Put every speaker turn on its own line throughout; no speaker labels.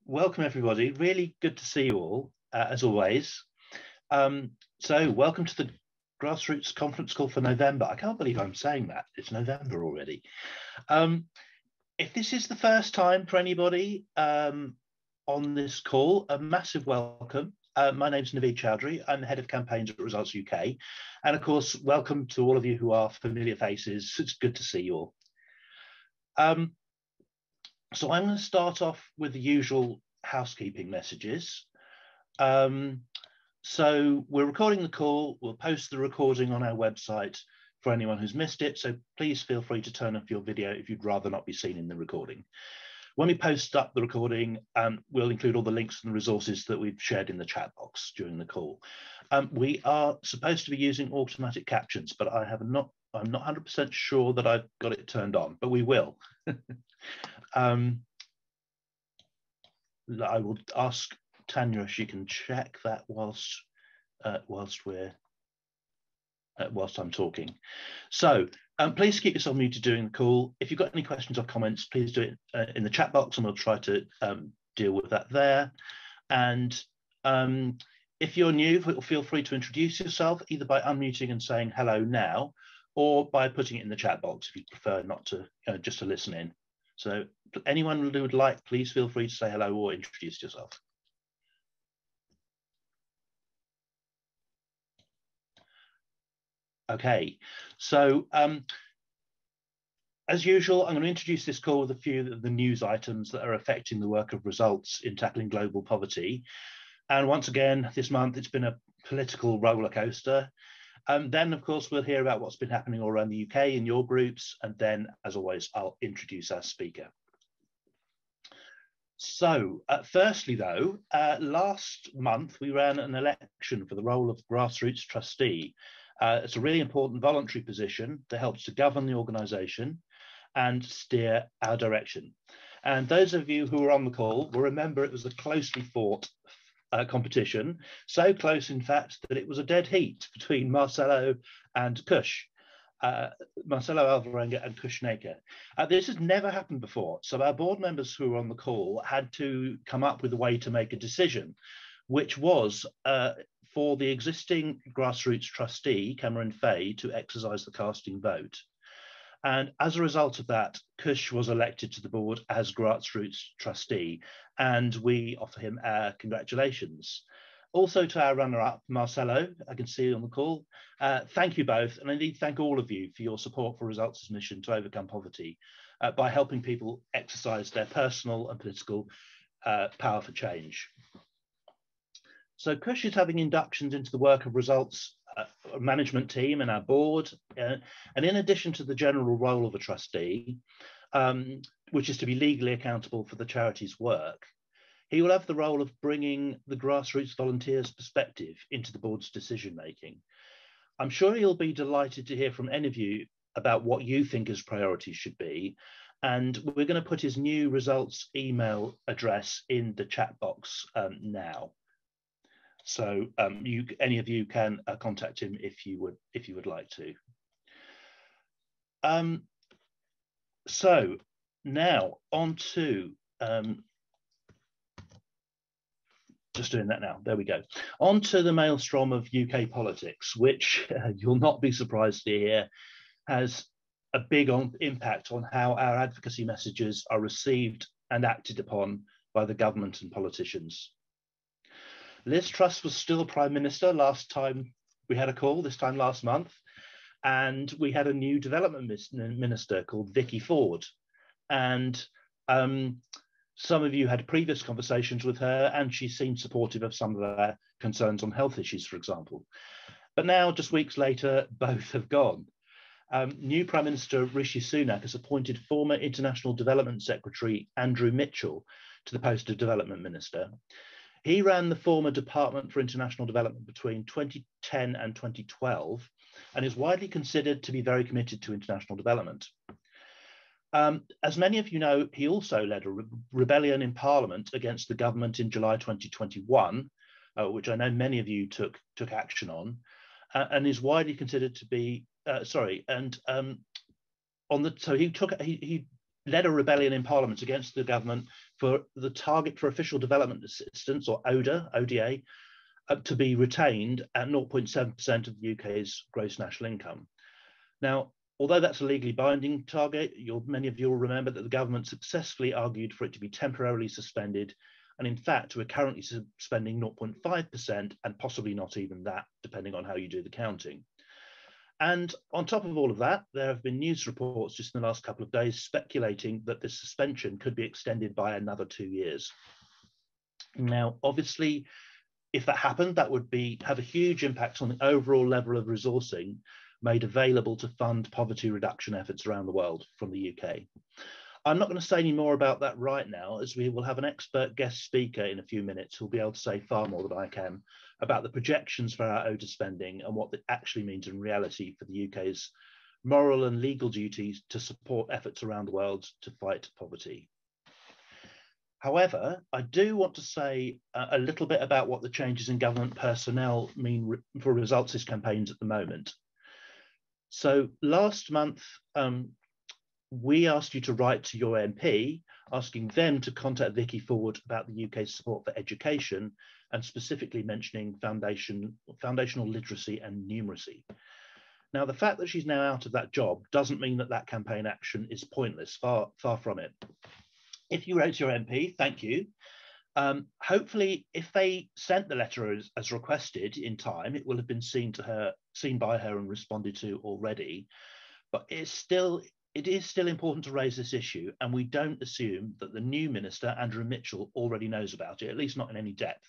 Welcome everybody. Really good to see you all, as always. Welcome to the Grassroots Conference Call for November. I can't believe I'm saying that. It's November already. If this is the first time for anybody on this call, a massive welcome. My name's Naveed Chowdhury. I'm the Head of Campaigns at Results UK. And of course, welcome to all of you who are familiar faces. It's good to see you all. So I'm going to start off with the usual housekeeping messages. So we're recording the call. We'll post the recording on our website for anyone who's missed it. So please feel free to turn off your video if you'd rather not be seen in the recording. When we post up the recording, we'll include all the links and the resources that we've shared in the chat box during the call. We are supposed to be using automatic captions, but I'm not 100% sure that I've got it turned on, but we will. I will ask Tanya if she can check that whilst I'm talking. So please keep yourself muted during the call. If you've got any questions or comments, please do it in the chat box, and we'll try to deal with that there. And if you're new, feel free to introduce yourself either by unmuting and saying hello now, or by putting it in the chat box if you prefer not to, just to listen in. So anyone who would like, please feel free to say hello or introduce yourself. Okay, so as usual, I'm going to introduce this call with a few of the news items that are affecting the work of Results in tackling global poverty. And once again, this month, it's been a political roller coaster. Then, of course, we'll hear about what's been happening all around the UK in your groups. And then, as always, I'll introduce our speaker. So, firstly, though, last month, we ran an election for the role of Grassroots Trustee. It's a really important voluntary position that helps to govern the organisation and steer our direction. And those of you who are on the call will remember it was a closely fought competition, so close, in fact, that it was a dead heat between Marcelo and Kush, Marcelo Alvarenga and Kush Naker. This has never happened before, so our board members who were on the call had to come up with a way to make a decision, which was for the existing Grassroots trustee, Cameron Fay, to exercise the casting vote. And as a result of that, Kush was elected to the board as Grassroots trustee, and we offer him our congratulations. Also to our runner-up, Marcelo, I can see you on the call. Thank you both, and indeed thank all of you for your support for Results' mission to overcome poverty by helping people exercise their personal and political power for change. So Kush is having inductions into the work of Results management team and our board. And in addition to the general role of a trustee, which is to be legally accountable for the charity's work, he will have the role of bringing the grassroots volunteers' perspective into the board's decision-making. I'm sure he'll be delighted to hear from any of you about what you think his priorities should be. And we're going to put his new Results email address in the chat box now. So any of you can contact him if you would like to. So now on to just doing that now. There we go. On to the maelstrom of UK politics, which you'll not be surprised to hear has a big impact on how our advocacy messages are received and acted upon by the government and politicians. Liz Truss was still Prime Minister last time we had a call, this time last month, and we had a new development minister called Vicky Ford. And some of you had previous conversations with her, and she seemed supportive of some of our concerns on health issues, for example. But now, just weeks later, both have gone. New Prime Minister Rishi Sunak has appointed former International Development Secretary Andrew Mitchell to the post of Development Minister. He ran the former Department for International Development between 2010 and 2012 and is widely considered to be very committed to international development. As many of you know, he also led a rebellion in Parliament against the government in July 2021, which I know many of you took action on, and is widely considered to be, so he led a rebellion in Parliament against the government for the target for official development assistance, or ODA, to be retained at 0.7% of the UK's gross national income. Now, although that's a legally binding target, many of you will remember that the government successfully argued for it to be temporarily suspended. And in fact, we're currently spending 0.5% and possibly not even that, depending on how you do the counting. And on top of all of that, there have been news reports just in the last couple of days speculating that this suspension could be extended by another 2 years. Now, obviously, if that happened, that would have a huge impact on the overall level of resourcing made available to fund poverty reduction efforts around the world from the UK. I'm not going to say any more about that right now, as we will have an expert guest speaker in a few minutes who'll be able to say far more than I can about the projections for our ODA spending and what that actually means in reality for the UK's moral and legal duties to support efforts around the world to fight poverty. However, I do want to say a little bit about what the changes in government personnel mean for Results campaigns at the moment. So last month, we asked you to write to your MP, asking them to contact Vicky Ford about the UK's support for education, and specifically mentioning foundational literacy and numeracy. Now, the fact that she's now out of that job doesn't mean that that campaign action is pointless, far from it. If you wrote to your MP, thank you. Hopefully, if they sent the letter as requested in time, it will have been seen by her and responded to already. But it is still important to raise this issue, and we don't assume that the new minister, Andrew Mitchell, already knows about it, at least not in any depth.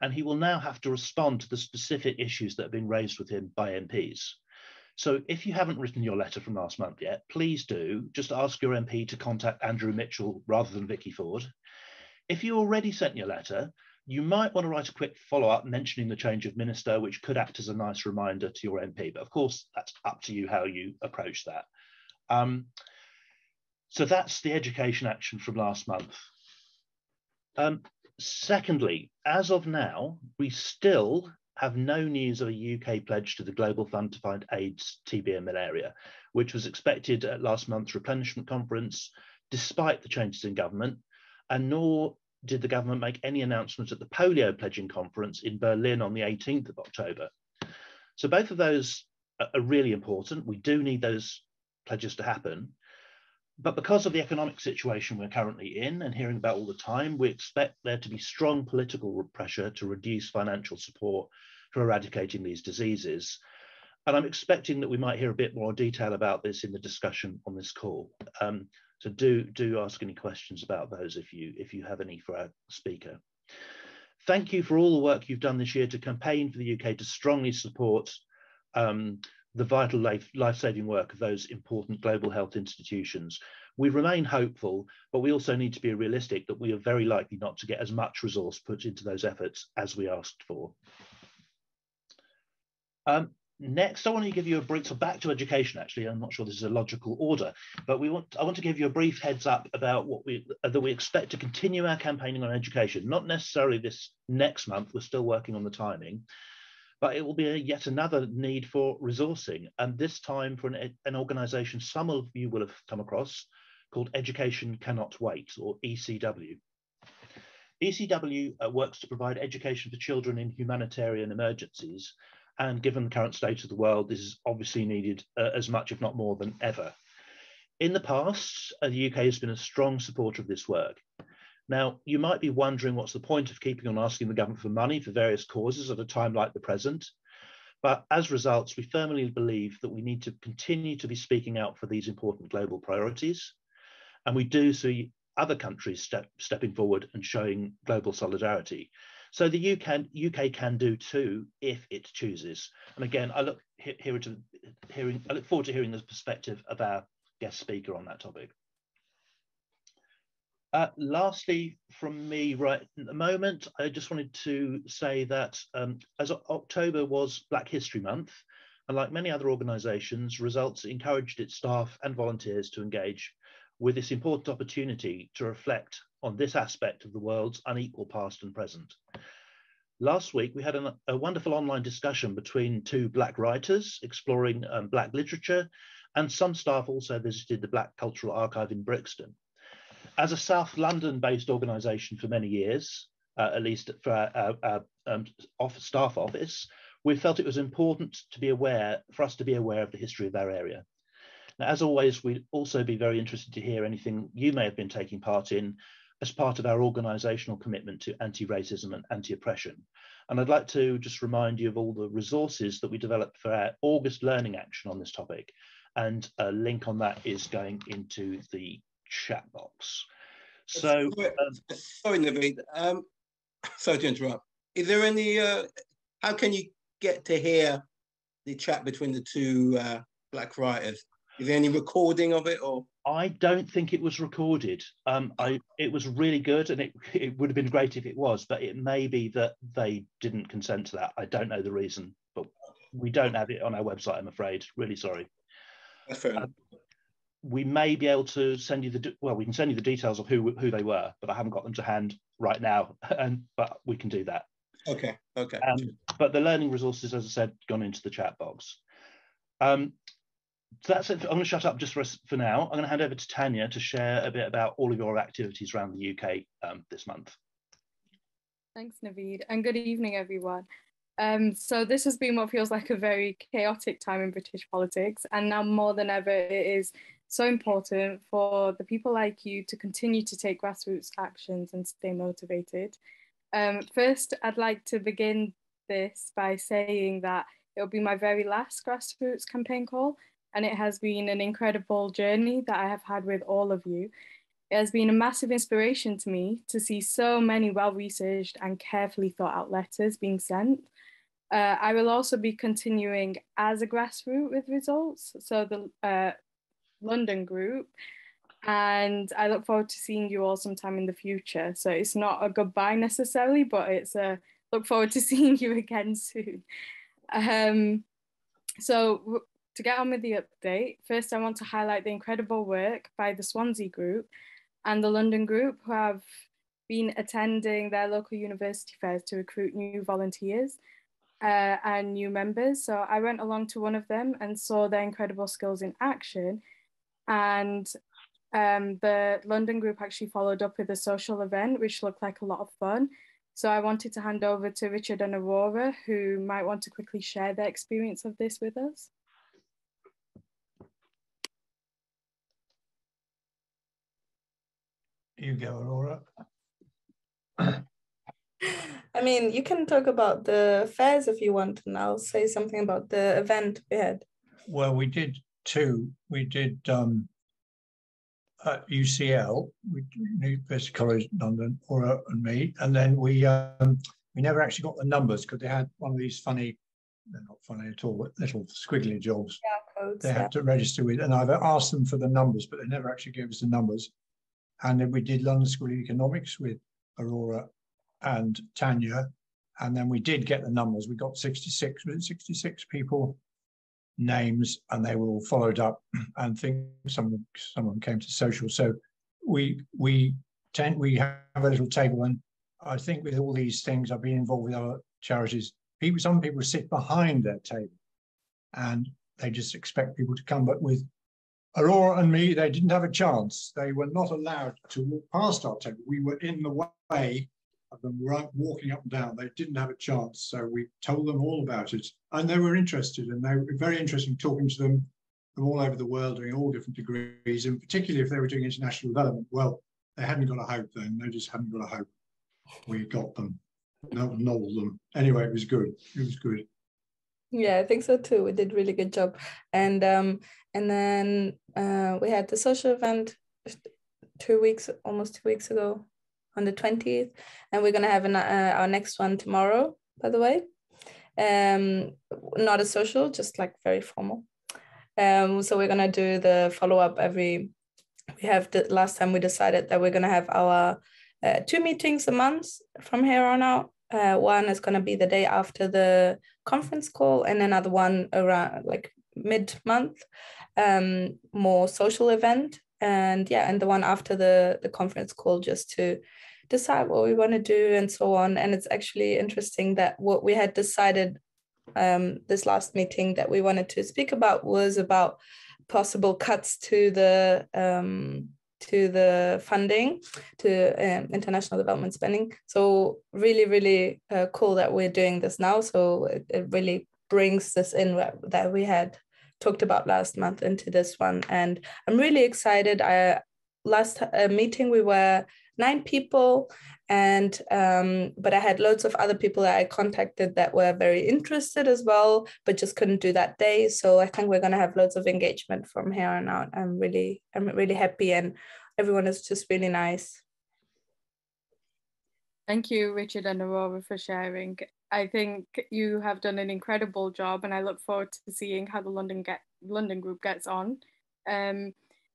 And he will now have to respond to the specific issues that have been raised with him by MPs. So if you haven't written your letter from last month yet, please do. Just ask your MP to contact Andrew Mitchell rather than Vicky Ford. If you already sent your letter, you might want to write a quick follow-up mentioning the change of minister, which could act as a nice reminder to your MP. But of course, that's up to you how you approach that. So that's the education action from last month. Secondly, as of now, we still have no news of a UK pledge to the Global Fund to fight AIDS, TB and malaria, which was expected at last month's replenishment conference, despite the changes in government, and nor did the government make any announcement at the polio pledging conference in Berlin on the 18th of October. So both of those are really important. We do need those pledges to happen. But because of the economic situation we're currently in and hearing about all the time, we expect there to be strong political pressure to reduce financial support for eradicating these diseases. And I'm expecting that we might hear a bit more detail about this in the discussion on this call. So do ask any questions about those if you have any for our speaker. Thank you for all the work you've done this year to campaign for the UK to strongly support the vital life-saving work of those important global health institutions. We remain hopeful, but we also need to be realistic that we are very likely not to get as much resource put into those efforts as we asked for. Next, I want to give you a brief, so back to education, actually. I'm not sure this is a logical order, but I want to give you a brief heads up about that we expect to continue our campaigning on education, not necessarily this next month, we're still working on the timing, but it will be yet another need for resourcing, and this time for an organisation some of you will have come across called Education Cannot Wait, or ECW. ECW works to provide education for children in humanitarian emergencies, and given the current state of the world, this is obviously needed as much, if not more than ever. In the past, the UK has been a strong supporter of this work. Now, you might be wondering what's the point of keeping on asking the government for money for various causes at a time like the present. But as results, we firmly believe that we need to continue to be speaking out for these important global priorities. And we do see other countries stepping forward and showing global solidarity. So the UK can do too, if it chooses. And again, I look forward to hearing the perspective of our guest speaker on that topic. Lastly, from me right at the moment, I just wanted to say that as October was Black History Month, and like many other organisations, Results encouraged its staff and volunteers to engage with this important opportunity to reflect on this aspect of the world's unequal past and present. Last week, we had a wonderful online discussion between two Black writers exploring Black literature and some staff also visited the Black Cultural Archive in Brixton. As a South London-based organisation for many years, at least for our staff office, we felt it was important for us to be aware of the history of our area. Now, as always, we'd also be very interested to hear anything you may have been taking part in as part of our organisational commitment to anti-racism and anti-oppression. And I'd like to just remind you of all the resources that we developed for our August learning action on this topic. And a link on that is going into the chat box. So,
sorry, Naveed. Sorry to interrupt. Is there any? How can you get to hear the chat between the two Black writers? Is there any recording of it, or?
I don't think it was recorded. It was really good, and it would have been great if it was, but it may be that they didn't consent to that. I don't know the reason, but we don't have it on our website, I'm afraid. Really sorry.
That's fair enough.
We may be able to send you we can send you the details of who they were, but I haven't got them to hand right now, but we can do that.
Okay.
But the learning resources, as I said, gone into the chat box. So that's it. I'm going to shut up just for now. I'm going to hand over to Tanya to share a bit about all of your activities around the UK this month.
Thanks, Naveed, and good evening, everyone. So this has been what feels like a very chaotic time in British politics, and now more than ever, it is so important for the people like you to continue to take grassroots actions and stay motivated. First, I'd like to begin this by saying that it'll be my very last grassroots campaign call, and it has been an incredible journey that I have had with all of you. It has been a massive inspiration to me to see so many well-researched and carefully thought out letters being sent. I will also be continuing as a grassroots with results, so the London group, and I look forward to seeing you all sometime in the future. So it's not a goodbye necessarily, but it's a look forward to seeing you again soon. So to get on with the update, first I want to highlight the incredible work by the Swansea group and the London group, who have been attending their local university fairs to recruit new volunteers and new members. So I went along to one of them and saw their incredible skills in action. And the London group actually followed up with a social event, which looked like a lot of fun. So I wanted to hand over to Richard and Aurora, who might want to quickly share their experience of this with us.
You go, Aurora.
I mean, you can talk about the fairs if you want, and I'll say something about the event we had.
Well, we did two. We did at UCL, University College London, Aurora and me, and then we never actually got the numbers because they had one of these funny, they're not funny at all, but little squiggly jobs.
Yeah, codes,
they had to register with, and I've asked them for the numbers, but they never actually gave us the numbers. And then we did London School of Economics with Aurora and Tanya, and then we did get the numbers. We got 66 people names, and they were all followed up. And I think someone came to social. So we have a little table, and I think with all these things, I've been involved with other charities. Some people sit behind their table, and they just expect people to come. But with Aurora and me, they didn't have a chance. They were not allowed to walk past our table. We were in the way of them walking up and down. They didn't have a chance. So we told them all about it. And they were interested, and they were very interesting talking to them from all over the world, doing all different degrees, and particularly if they were doing international development. Well, they hadn't got a hope then. They just hadn't got a hope. We got them, noveled them. Anyway, it was good. It was good.
Yeah, I think so too. We did a really good job. And then we had the social event almost 2 weeks ago on the 20th. And we're going to have our next one tomorrow, by the way. Not a social, just like very formal. So we're going to do the follow-up last time we decided that we're going to have our 2 meetings a month from here on out. One is going to be the day after the conference call, and another one around like mid-month, more social event. And the one after the conference call, just to decide what we want to do and so on. And it's actually interesting that what we had decided this last meeting that we wanted to speak about was about possible cuts to the funding to international development spending. So really, really cool that we're doing this now. So it really brings this in that we had talked about last month into this one. And I'm really excited. Last meeting, we were 9 people, and but I had loads of other people that I contacted that were very interested as well, but just couldn't do that day. So I think we're going to have loads of engagement from here on out. I'm really happy, and everyone is just really nice.
Thank you, Richard and Aurora, for sharing. I think you have done an incredible job, and I look forward to seeing how the London group gets on.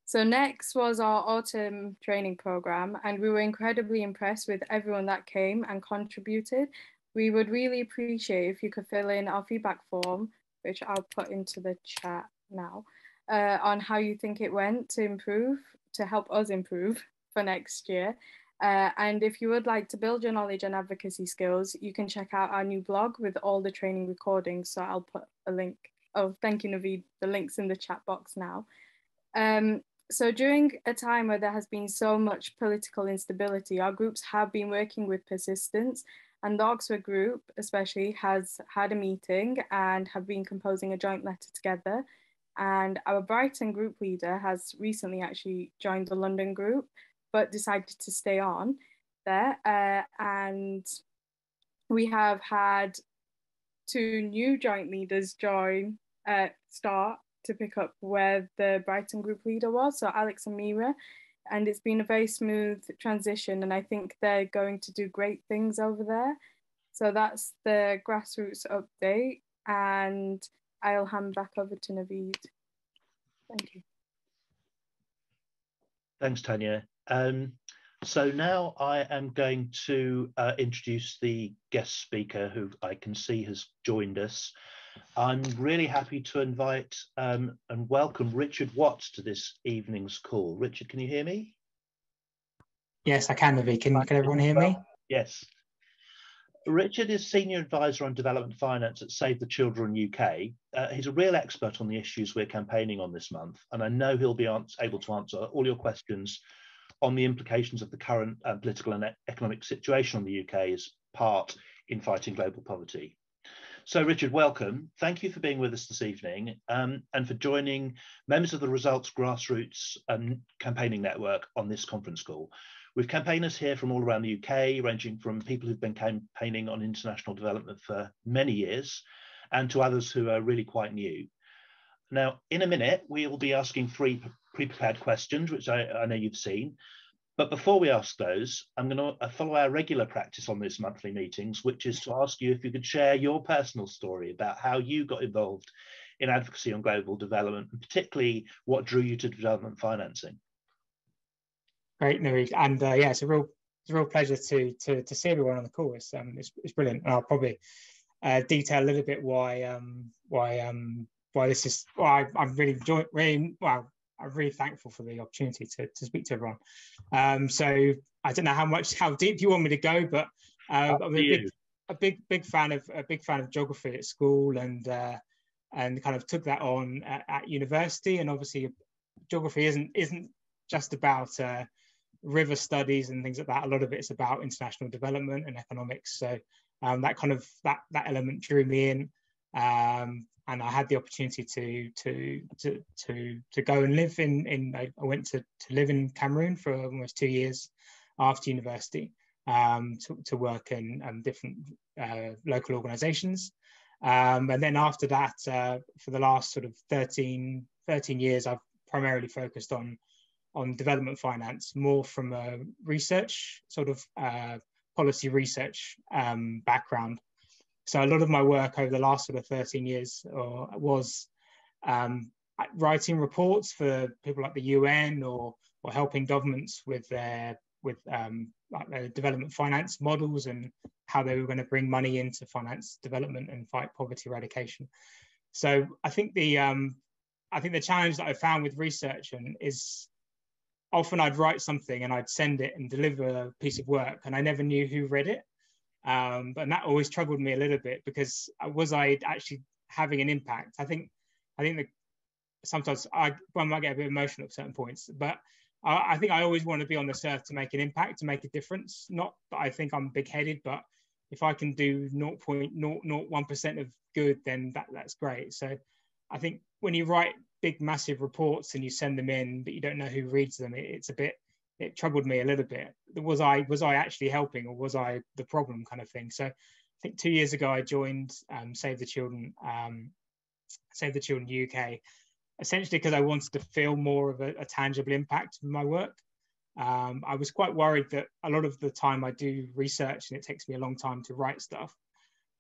So next was our autumn training program, and we were incredibly impressed with everyone that came and contributed. We would really appreciate if you could fill in our feedback form, which I'll put into the chat now, on how you think it went to help us improve for next year. And if you would like to build your knowledge and advocacy skills, you can check out our new blog with all the training recordings. So I'll put a link. Oh, thank you, Naveed. The link's in the chat box now. So during a time where there has been so much political instability, our groups have been working with persistence, and the Oxford group especially has had a meeting and have been composing a joint letter together. And our Brighton group leader has recently actually joined the London group, but decided to stay on there. And we have had 2 new joint leaders start to pick up where the Brighton group leader was, so Alex and Mira, and it's been a very smooth transition, and I think they're going to do great things over there. So that's the grassroots update, and I'll hand back over to Naveed. Thank you.
Thanks, Tanya. So now I am going to introduce the guest speaker who I can see has joined us. I'm really happy to invite and welcome Richard Watts to this evening's call. Richard, can you hear me?
Yes, I can, Naveed. Can everyone hear me?
Yes. Richard is Senior Advisor on Development Finance at Save the Children UK. He's a real expert on the issues we're campaigning on this month, and I know he'll be able to answer all your questions on the implications of the current political and economic situation on the UK's part in fighting global poverty. So Richard, welcome. Thank you for being with us this evening and for joining members of the Results Grassroots Campaigning Network on this conference call. We've campaigners here from all around the UK, ranging from people who've been campaigning on international development for many years and to others who are really quite new. Now, in a minute, we will be asking 3 pre-prepared questions, which I know you've seen. But before we ask those, I'm going to follow our regular practice on these monthly meetings, which is to ask you if you could share your personal story about how you got involved in advocacy on global development, and particularly what drew you to development financing.
Great, Naveed, and yeah, it's a real pleasure to see everyone on the call. It's brilliant, and I'll probably detail a little bit why this is why I'm I'm really thankful for the opportunity to speak to everyone. So I don't know how deep you want me to go, but I'm a big fan of geography at school, and kind of took that on at university. And obviously, geography isn't just about river studies and things like that. A lot of it's about international development and economics. So that element drew me in. And I had the opportunity to go and live I went to live in Cameroon for almost 2 years after university, to work in different local organizations. And then after that, for the last sort of 13 years, I've primarily focused on development finance, more from a research, sort of policy research background. So a lot of my work over the last sort of 13 years was writing reports for people like the UN or helping governments with their development finance models and how they were going to bring money in to finance development and fight poverty eradication. So I think the challenge that I found with research is often I'd write something and I'd send it and deliver a piece of work, and I never knew who read it. And that always troubled me a little bit, because was I actually having an impact? I think sometimes I might get a bit emotional at certain points, but I think I always want to be on this earth to make an impact, to make a difference. Not that I think I'm big-headed, but if I can do 0.001% of good, then that's great. So I think when you write big, massive reports and you send them in, but you don't know who reads them, it troubled me a little bit. Was I actually helping, or was I the problem, kind of thing? So I think 2 years ago I joined Save the Children UK, essentially because I wanted to feel more of a tangible impact of my work. I was quite worried that a lot of the time I do research and it takes me a long time to write stuff.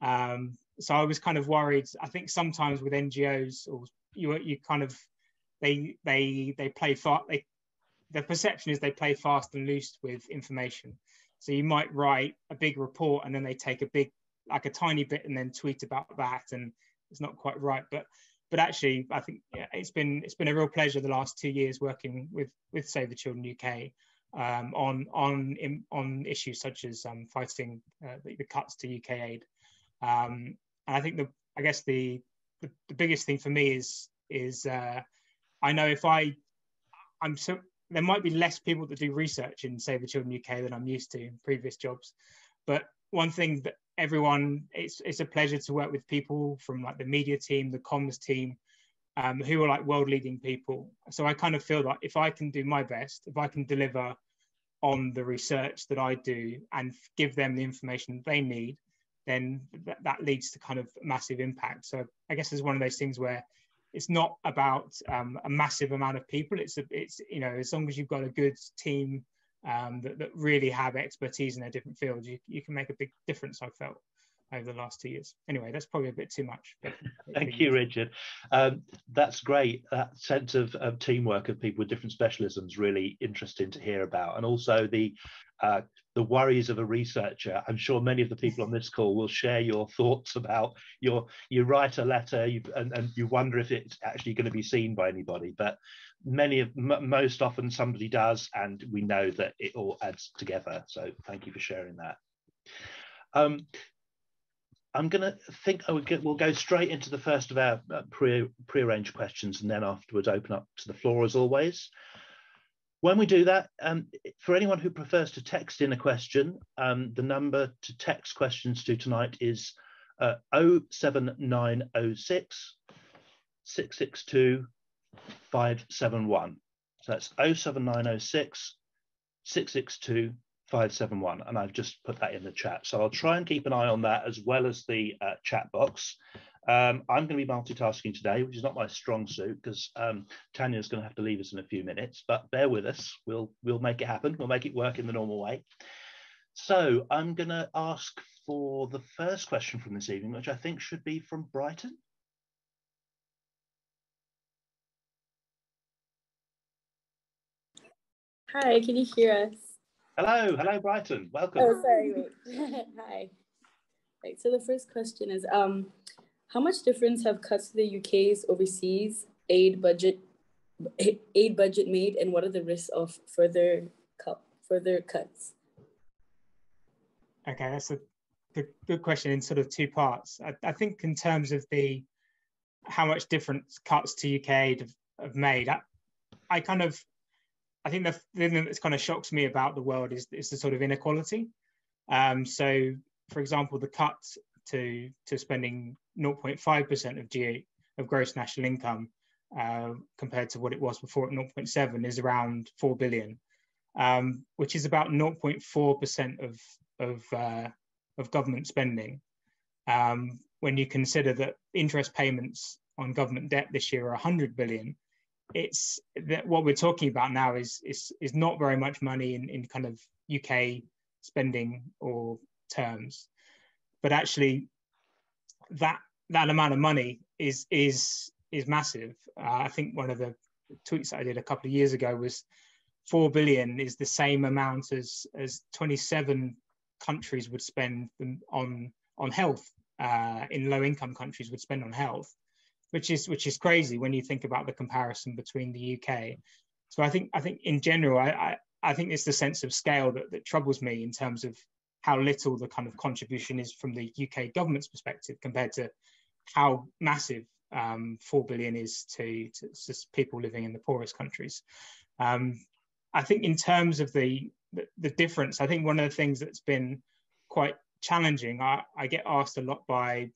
So I was kind of worried. I think sometimes with NGOs, or you kind of, they play fast. The perception is they play fast and loose with information. So you might write a big report and then they take a tiny bit and then tweet about that, and it's not quite right. But actually, I think it's been a real pleasure the last 2 years working with Save the Children UK on issues such as fighting the cuts to UK aid. And I think the biggest thing for me is I know there might be less people that do research in Save the Children UK than I'm used to in previous jobs, but one thing that it's a pleasure to work with people from like the media team, the comms team, who are like world leading people. So I kind of feel that if I can do my best, if I can deliver on the research that I do and give them the information they need, then that leads to kind of massive impact. So I guess it's one of those things where it's not about a massive amount of people. It's as long as you've got a good team that really have expertise in their different fields, you can make a big difference, I've felt, over the last 2 years. Anyway, that's probably a bit too much.
Thank you, Richard. That's great. That sense of teamwork of people with different specialisms, really interesting to hear about. And also the worries of a researcher. I'm sure many of the people on this call will share your thoughts about you write a letter and you wonder if it's actually going to be seen by anybody, but most often somebody does, and we know that it all adds together. So thank you for sharing that. I'm going to think we'll go straight into the first of our pre-arranged questions, and then afterwards open up to the floor as always. When we do that, for anyone who prefers to text in a question, the number to text questions to tonight is 07906 662 571. So that's 07906 662 571, and I've just put that in the chat. So I'll try and keep an eye on that as well as the chat box. I'm going to be multitasking today, which is not my strong suit, because Tanya's going to have to leave us in a few minutes, but bear with us. We'll make it happen. We'll make it work in the normal way. So I'm going to ask for the first question from this evening, which I think should be from Brighton.
Hi, can you hear us?
Hello, Brighton. Welcome.
Oh, sorry, wait. Hi. Right, so the first question is, how much difference have cuts to the UK's overseas aid budget made, and what are the risks of further cuts?
Okay, that's a good question in sort of two parts. I think in terms of how much difference cuts to UK aid have made, I think the thing that kind of shocks me about the world is the sort of inequality. So, for example, the cut to spending 0.5% of gross national income compared to what it was before at 0.7 is around 4 billion, which is about 0.4% of government spending. When you consider that interest payments on government debt this year are 100 billion, it's that what we're talking about now is not very much money in kind of UK spending or terms, but actually that amount of money is massive. I think one of the tweets that I did a couple of years ago was 4 billion is the same amount as 27 countries would spend on health, in low income countries would spend on health. Which is crazy when you think about the comparison between the UK. So I think in general, I think it's the sense of scale that troubles me in terms of how little the kind of contribution is from the UK government's perspective compared to how massive 4 billion is to people living in the poorest countries. I think in terms of the difference, I think one of the things that's been quite challenging, I get asked a lot by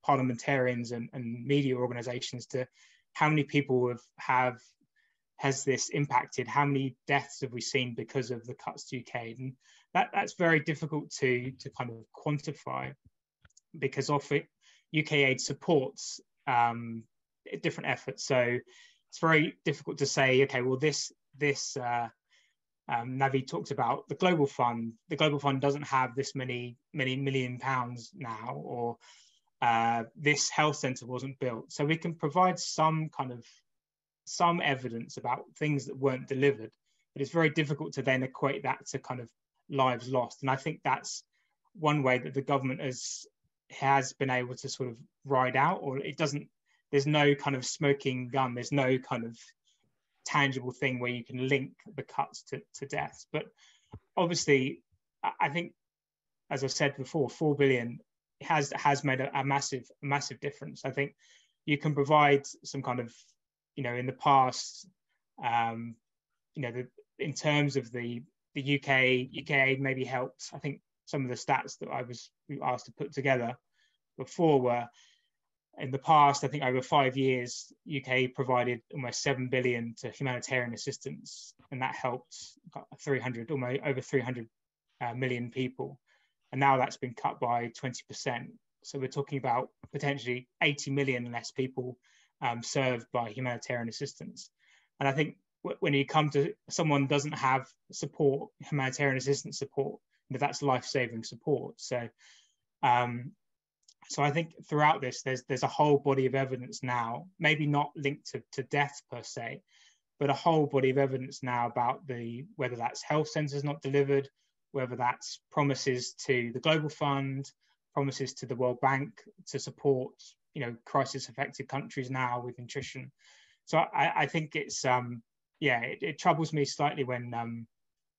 parliamentarians and media organizations to how many people has this impacted, how many deaths have we seen because of the cuts to UK aid? And that's very difficult to kind of quantify, because often UK aid supports different efforts. So it's very difficult to say, okay, well, Navi talked about the Global Fund. The Global Fund doesn't have this many million pounds now, or this health centre wasn't built. So we can provide some evidence about things that weren't delivered, but it's very difficult to then equate that to kind of lives lost. And I think that's one way that the government has been able to sort of ride out, or there's no kind of smoking gun, there's no kind of tangible thing where you can link the cuts to deaths. But obviously, I think, as I said before, 4 billion has made a massive difference. I think you can provide some kind of, in the past, in terms of the UK aid maybe helped. I think some of the stats that I was asked to put together before were, in the past, I think over 5 years, UK provided almost 7 billion to humanitarian assistance, and that helped over 300 million people. And now that's been cut by 20%. So we're talking about potentially 80 million less people served by humanitarian assistance. And I think when you come to someone doesn't have support, humanitarian assistance support, that's life-saving support. So, so I think throughout this, there's a whole body of evidence now, maybe not linked to death per se, but a whole body of evidence now about whether that's health centres not delivered, whether that's promises to the Global Fund, promises to the World Bank to support, crisis-affected countries now with nutrition. So I think it's it troubles me slightly when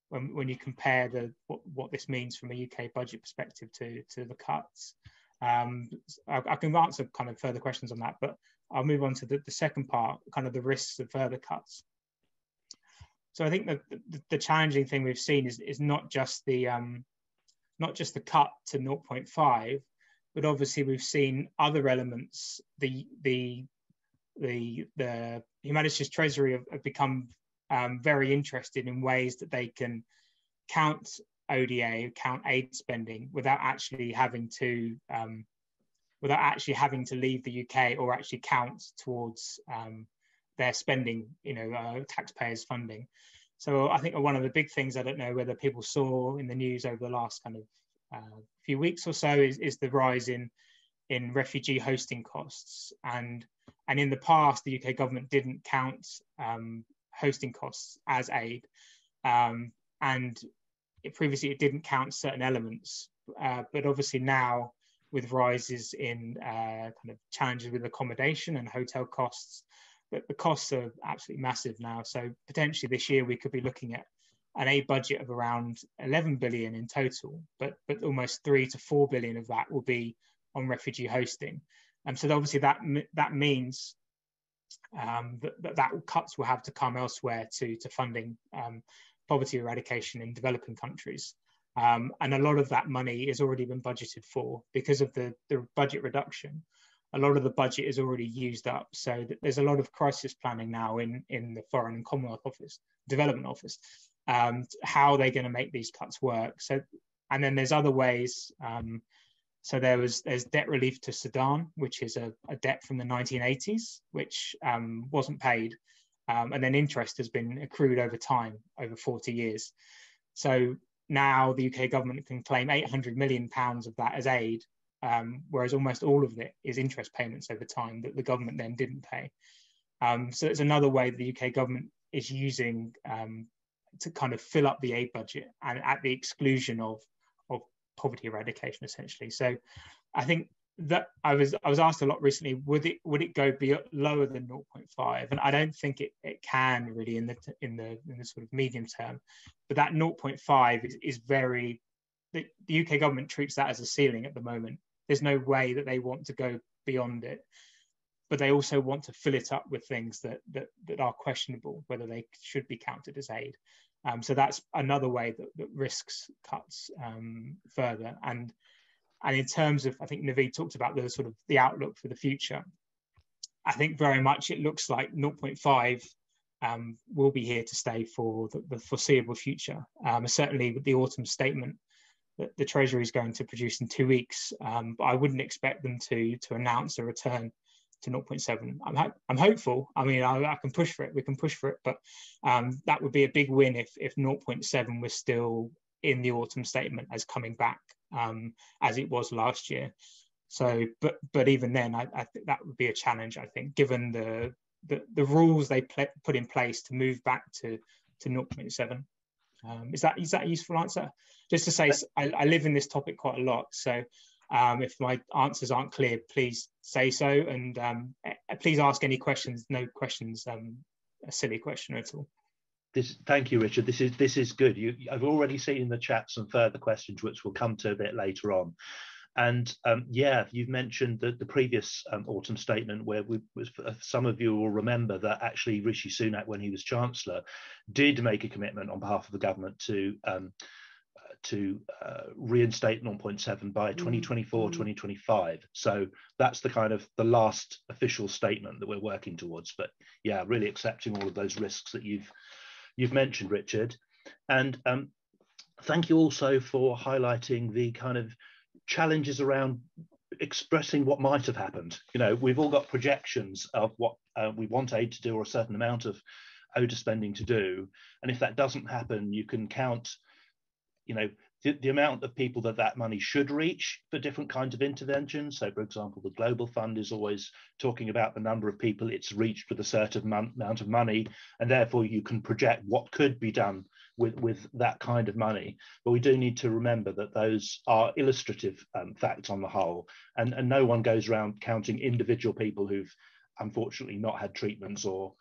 you compare what this means from a UK budget perspective to the cuts. I can answer kind of further questions on that, but I'll move on to the second part, kind of the risks of further cuts. So I think that the challenging thing we've seen is not just the cut to 0.5, but obviously we've seen other elements. The Humanities Treasury have become very interested in ways that they can count ODA, count aid spending, without actually having to leave the UK or actually count towards their spending, taxpayers' funding. So I think one of the big things, I don't know whether people saw in the news over the last kind of few weeks or so, is the rise in refugee hosting costs. And in the past, the UK government didn't count hosting costs as aid. And previously it didn't count certain elements. But obviously now, with rises in kind of challenges with accommodation and hotel costs, but the costs are absolutely massive now. So potentially this year we could be looking at an aid budget of around 11 billion in total, but almost 3 to 4 billion of that will be on refugee hosting. And so obviously that means that cuts will have to come elsewhere to funding poverty eradication in developing countries. And a lot of that money has already been budgeted for because of the budget reduction. A lot of the budget is already used up. So there's a lot of crisis planning now in the Foreign and Commonwealth Office, Development Office, how they're going to make these cuts work. So, and then there's other ways. So there's debt relief to Sudan, which is a debt from the 1980s, which wasn't paid. And then interest has been accrued over time, over 40 years. So now the UK government can claim £800 million of that as aid, whereas almost all of it is interest payments over time that the government then didn't pay. So it's another way the UK government is using to kind of fill up the aid budget, and at the exclusion of poverty eradication, essentially. So I think that I was asked a lot recently, would it go lower than 0.5? And I don't think it can really in the sort of medium term. But that 0.5 is very, the UK government treats that as a ceiling at the moment. There's no way that they want to go beyond it. but they also want to fill it up with things that are questionable, whether they should be counted as aid. So that's another way that risks cuts further. And in terms of, I think Naveed talked about the sort of the outlook for the future. I think very much it looks like 0.5 will be here to stay for the foreseeable future. Certainly with the autumn statement that the Treasury is going to produce in 2 weeks, but I wouldn't expect them to announce a return to 0.7. I'm hopeful. I mean, I can push for it. We can push for it, but that would be a big win if 0.7 was still in the autumn statement as coming back as it was last year. So, but even then, I think that would be a challenge. I think, given the rules they put in place to move back to 0.7. Is that a useful answer? Just to say, I live in this topic quite a lot, so if my answers aren't clear, please say so, and please ask any questions. No questions, a silly question at all.
Thank you, Richard. This is good. I've already seen in the chat some further questions, which we'll come to a bit later on. And yeah, you've mentioned the previous autumn statement where some of you will remember that actually Rishi Sunak, when he was Chancellor, did make a commitment on behalf of the government to reinstate 0.7 by 2024, 2025. So that's the kind of the last official statement that we're working towards. But yeah, really accepting all of those risks that you've mentioned, Richard. And thank you also for highlighting the kind of challenges around expressing what might have happened. You know, we've all got projections of what we want aid to do, or a certain amount of ODA spending to do, and if that doesn't happen, you can count, you know, the amount of people that money should reach for different kinds of interventions. So, for example, the Global Fund is always talking about the number of people it's reached with a certain amount of money, and therefore you can project what could be done with that kind of money. But we do need to remember that those are illustrative facts on the whole, and no one goes around counting individual people who've unfortunately not had treatments or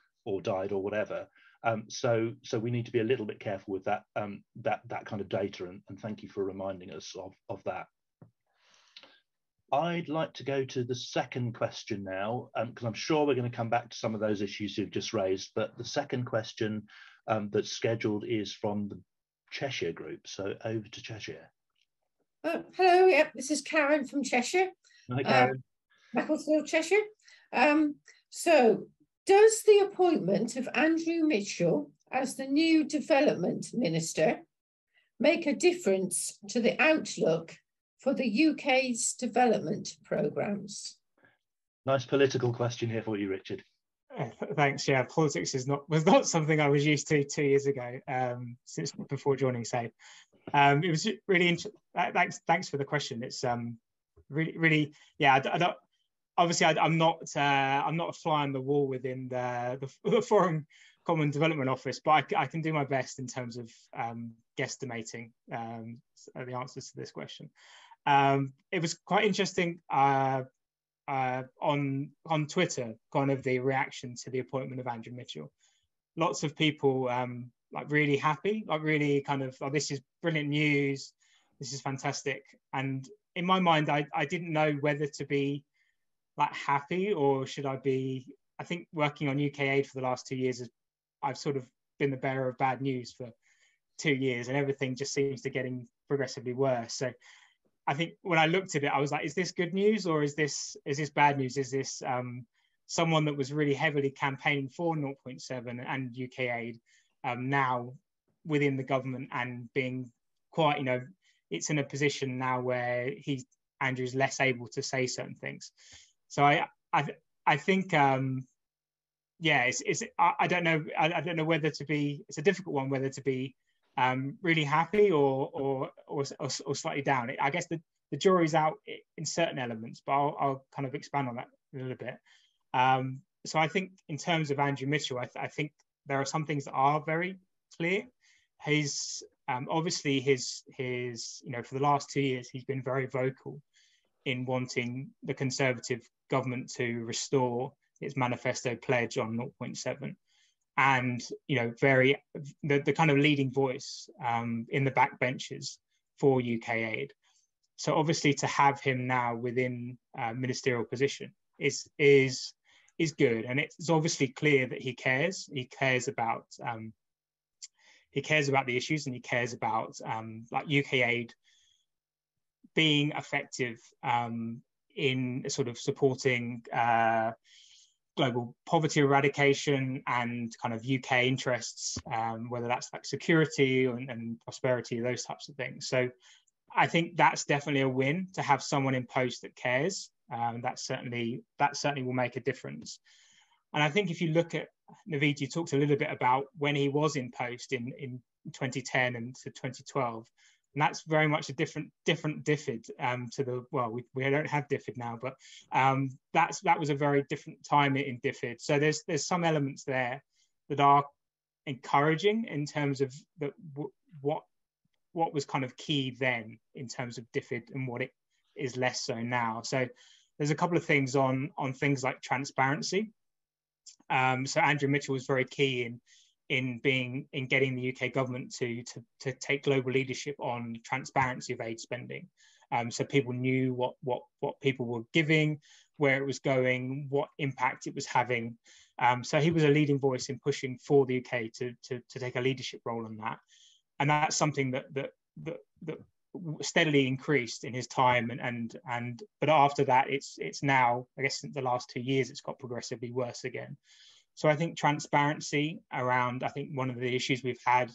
died or whatever. So we need to be a little bit careful with that that kind of data, and thank you for reminding us of that. I'd like to go to the second question now, because I'm sure we're going to come back to some of those issues you've just raised, but the second question that's scheduled is from the Cheshire group. So over to Cheshire.
Hello, yep, this is Karen from Cheshire.
Hi, Karen.
Macclesfield, Cheshire. So, does the appointment of Andrew Mitchell as the new Development Minister make a difference to the outlook for the UK's development programmes?
Nice political question here for you, Richard.
Thanks. Yeah, politics was not something I was used to 2 years ago, since before joining SAVE. It was really interesting. Thanks for the question. It's really yeah. I don't, obviously, I'm not a fly on the wall within the Foreign Common Development Office, but I can do my best in terms of guesstimating the answers to this question. It was quite interesting on Twitter, kind of the reaction to the appointment of Andrew Mitchell. Lots of people like really happy, like really kind of, oh, this is brilliant news, this is fantastic. And in my mind, I didn't know whether to be like happy or should I be. I think working on UK aid for the last 2 years, I've sort of been the bearer of bad news for 2 years, and everything just seems to getting progressively worse. So I think when I looked at it, I was like, is this good news or is this bad news? Is this someone that was really heavily campaigning for 0.7 and UK aid now within the government and being quite, you know, it's in a position now where Andrew's less able to say certain things. So I think yeah, I don't know whether to be. It's a difficult one whether to be really happy or slightly down. I guess the jury's out in certain elements, but I'll kind of expand on that a little bit. So I think in terms of Andrew Mitchell, I think there are some things that are very clear. His obviously his you know, for the last 2 years he's been very vocal in wanting the Conservative government to restore its manifesto pledge on 0.7, and you know, the kind of leading voice in the backbenches for UK aid. So obviously to have him now within a ministerial position is is good, and it's obviously clear that he cares. He cares about the issues, and he cares about like UK aid being effective in sort of supporting global poverty eradication and kind of UK interests, whether that's like security and prosperity, those types of things. So I think that's definitely a win to have someone in post that cares. That certainly will make a difference. And I think if you look at Naveed, you talked a little bit about when he was in post in 2010 and to 2012. And that's very much a different DFID to the, well, we don't have DFID now, but that was a very different time in DFID. So there's some elements there that are encouraging in terms of what was kind of key then in terms of DFID and what it is less so now. So there's a couple of things on things like transparency. So Andrew Mitchell was very key in getting the UK government to take global leadership on transparency of aid spending. So people knew what people were giving, where it was going, what impact it was having. So he was a leading voice in pushing for the UK to take a leadership role on that. And that's something that steadily increased in his time, but after that it's now, I guess in the last 2 years, it's got progressively worse again. So I think transparency around, I think one of the issues we've had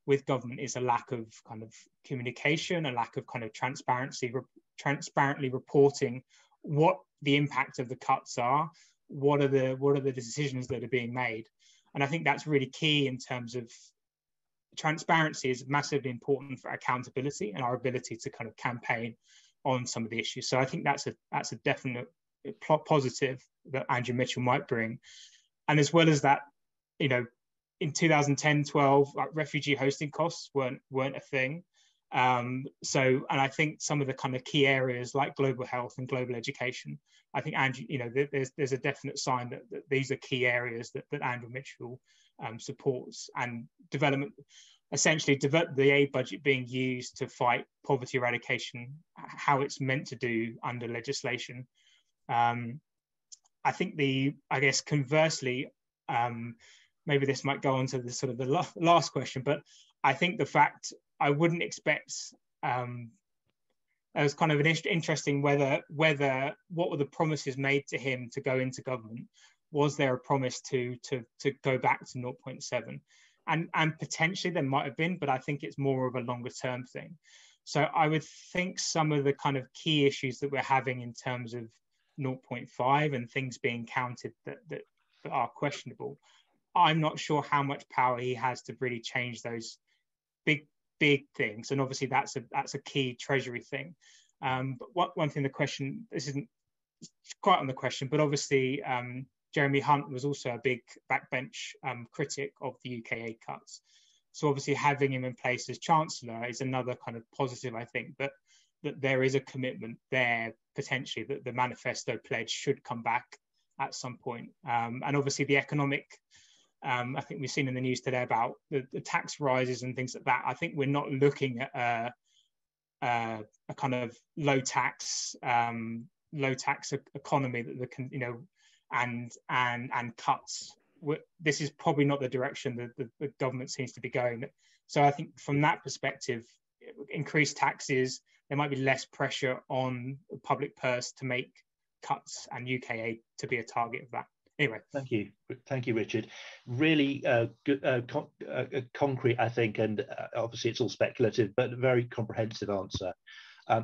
with government is a lack of kind of communication, a lack of kind of transparently reporting what the impact of the cuts are, what are the decisions that are being made. And I think that's really key in terms of transparency is massively important for accountability and our ability to kind of campaign on some of the issues. So I think that's a definite positive that Andrew Mitchell might bring. And as well as that, you know, in 2010-12, like refugee hosting costs weren't a thing. And I think some of the kind of key areas like global health and global education, I think Andrew, you know, there's a definite sign that these are key areas that Andrew Mitchell supports, and development, essentially the aid budget being used to fight poverty eradication, how it's meant to do under legislation. I think I guess conversely, maybe this might go on to the sort of the last question, but I think the fact I wouldn't expect, it was kind of an interesting whether what were the promises made to him to go into government? Was there a promise to go back to 0.7? And potentially there might have been, but I think it's more of a longer term thing. So I would think some of the kind of key issues that we're having in terms of 0.5 and things being counted that are questionable, I'm not sure how much power he has to really change those big things. And obviously that's a key Treasury thing. But one thing, the question, this isn't quite on the question, but obviously Jeremy Hunt was also a big backbench critic of the UK aid cuts. So obviously having him in place as Chancellor is another kind of positive, I think, that there is a commitment there potentially that the manifesto pledge should come back at some point. And obviously the economic, I think we've seen in the news today about the tax rises and things like that. I think we're not looking at a kind of low tax economy that can, you know, and cuts. This is probably not the direction that the government seems to be going. So I think from that perspective, increased taxes, there might be less pressure on the public purse to make cuts and UK aid to be a target of that. Anyway. Thank you, Richard. Really good, concrete, I think, and obviously it's all speculative, but a very comprehensive answer.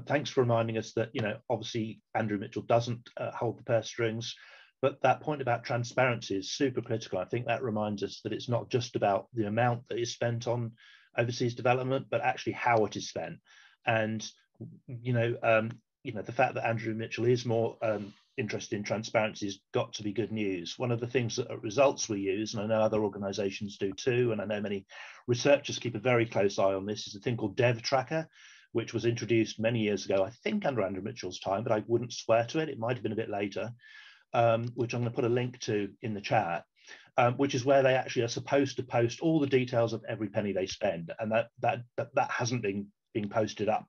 Thanks for reminding us that, you know, obviously Andrew Mitchell doesn't hold the purse strings, but that point about transparency is super critical. I think that reminds us that it's not just about the amount that is spent on overseas development, but actually how it is spent. And the fact that Andrew Mitchell is more interested in transparency has got to be good news. One of the things that results we use, and I know other organisations do too, and I know many researchers keep a very close eye on this, is a thing called DevTracker, which was introduced many years ago, I think under Andrew Mitchell's time, but I wouldn't swear to it. It might have been a bit later, which I'm going to put a link to in the chat, which is where they actually are supposed to post all the details of every penny they spend, and that hasn't been posted up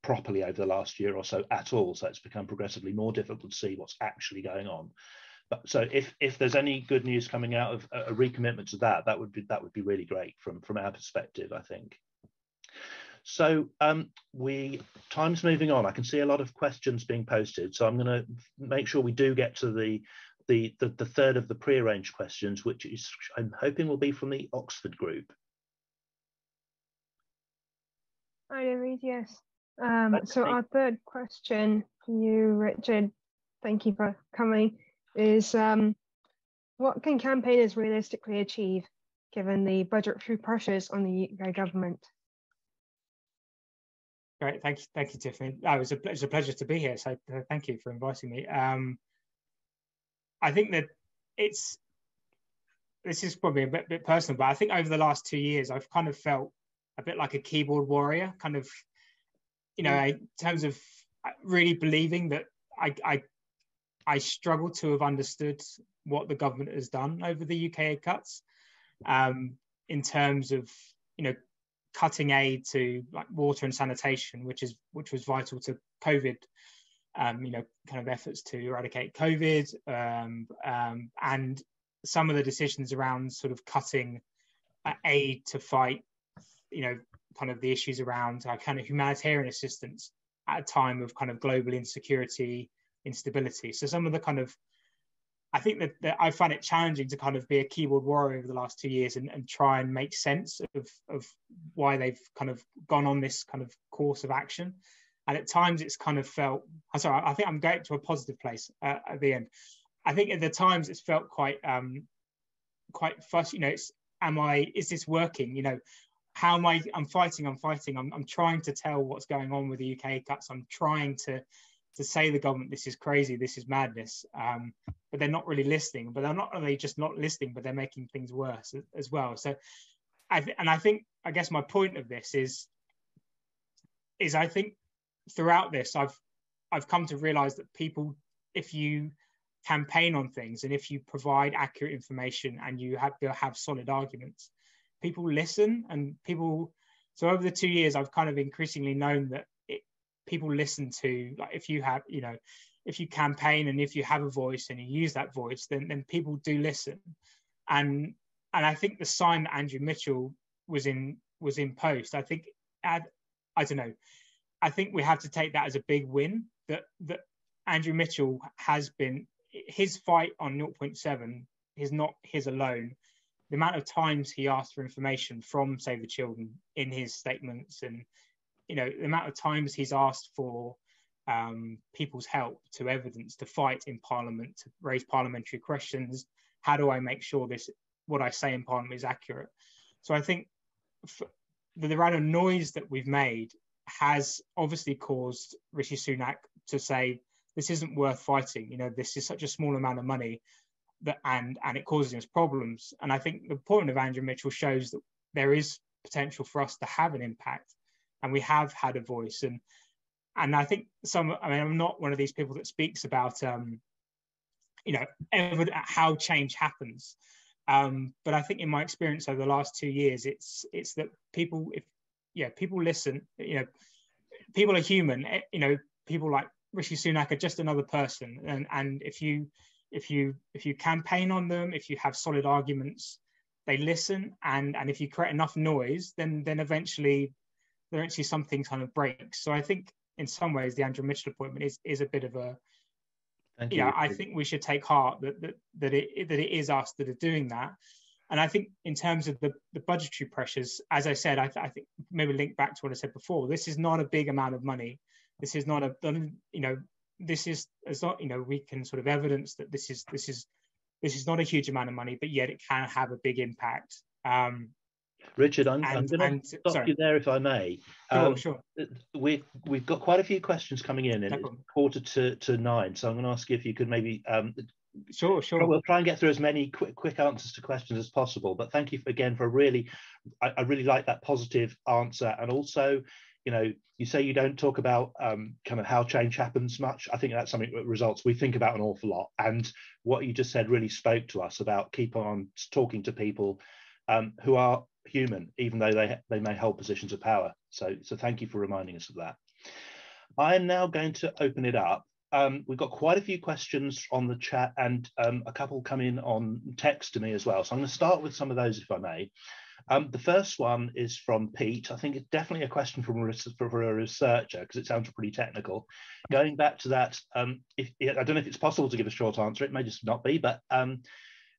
properly over the last year or so at all. So it's become progressively more difficult to see what's actually going on.
But so if there's any good news coming out of a recommitment to that, that would be really great from our perspective, I think. So time's moving on. I can see a lot of questions being posted, so I'm going to make sure we do get to the third of the pre-arranged questions, which is, I'm hoping, will be from the Oxford group.
Hi, David. Yes. So our third question for you, Richard, thank you for coming, is what can campaigners realistically achieve given the budgetary pressures on the UK government?
Great, thank you, Tiffany. Oh, it was a pleasure to be here. So thank you for inviting me. I think that this is probably a bit personal, but I think over the last 2 years, I've kind of felt a bit like a keyboard warrior, kind of, you know, in terms of really believing that I struggle to have understood what the government has done over the UK cuts, in terms of, you know, cutting aid to like water and sanitation, which was vital to COVID, you know, kind of efforts to eradicate COVID, and some of the decisions around sort of cutting aid to fight, you know, kind of the issues around kind of humanitarian assistance at a time of kind of global insecurity, instability. So some of the kind of, I think that I find it challenging to kind of be a keyboard warrior over the last 2 years and try and make sense of why they've kind of gone on this kind of course of action. And at times it's kind of felt, I'm sorry, I think I'm going to a positive place at the end. I think at the times it's felt quite fussy, you know, is this working? You know, how am I'm fighting, I'm trying to tell what's going on with the UK cuts. I'm trying to say to the government, this is crazy, this is madness, but they're not really listening. But they're not only just not listening, but they're making things worse as well. So, I guess my point of this is I think throughout this, I've come to realize that people, if you campaign on things and if you provide accurate information and you have solid arguments, people listen, and people. So over the 2 years, I've kind of increasingly known that people listen to, like, if you have, you know, if you campaign and if you have a voice and you use that voice, then people do listen. And I think the sign that Andrew Mitchell was in post, I think, I don't know, I think we have to take that as a big win, that Andrew Mitchell has been, his fight on 0.7 is not his alone. The amount of times he asked for information from Save the Children in his statements, and, you know, the amount of times he's asked for people's help, to evidence, to fight in Parliament, to raise parliamentary questions. How do I make sure what I say in Parliament is accurate? So I think the amount of noise that we've made has obviously caused Rishi Sunak to say, this isn't worth fighting. You know, this is such a small amount of money and it causes us problems. And I think the point of Andrew Mitchell shows that there is potential for us to have an impact, and we have had a voice. And I think I'm not one of these people that speaks about, you know, how change happens. But I think in my experience over the last 2 years, it's that people listen, you know, people are human, you know, people like Rishi Sunak are just another person. And if you campaign on them, if you have solid arguments, they listen. And if you create enough noise, then eventually something kind of breaks. So I think in some ways the Andrew Mitchell appointment is a bit of a,
Thank you.
I think we should take heart that it is us that are doing that. And I think in terms of the budgetary pressures, as I said, I think maybe link back to what I said before, this is not a big amount of money. This is not it's not, you know, we can sort of evidence that this is not a huge amount of money, but yet it can have a big impact.
Richard, I'm going to stop you there if I may.
Sure.
We've got quite a few questions coming in, and it's 8:45, so I'm going to ask you if you could maybe
Sure.
We'll try and get through as many quick answers to questions as possible. But thank you again for I really like that positive answer. And also, you know, you say you don't talk about kind of how change happens much. I think that's something that results we think about an awful lot. And what you just said really spoke to us about keep on talking to people who are human, even though they may hold positions of power. So thank you for reminding us of that. I am now going to open it up we've got quite a few questions on the chat, and a couple come in on text to me as well. So I'm going to start with some of those, if I may. The first one is from Pete. I think it's definitely a question for a researcher, because it sounds pretty technical. Going back to that, I don't know if it's possible to give a short answer. It may just not be, but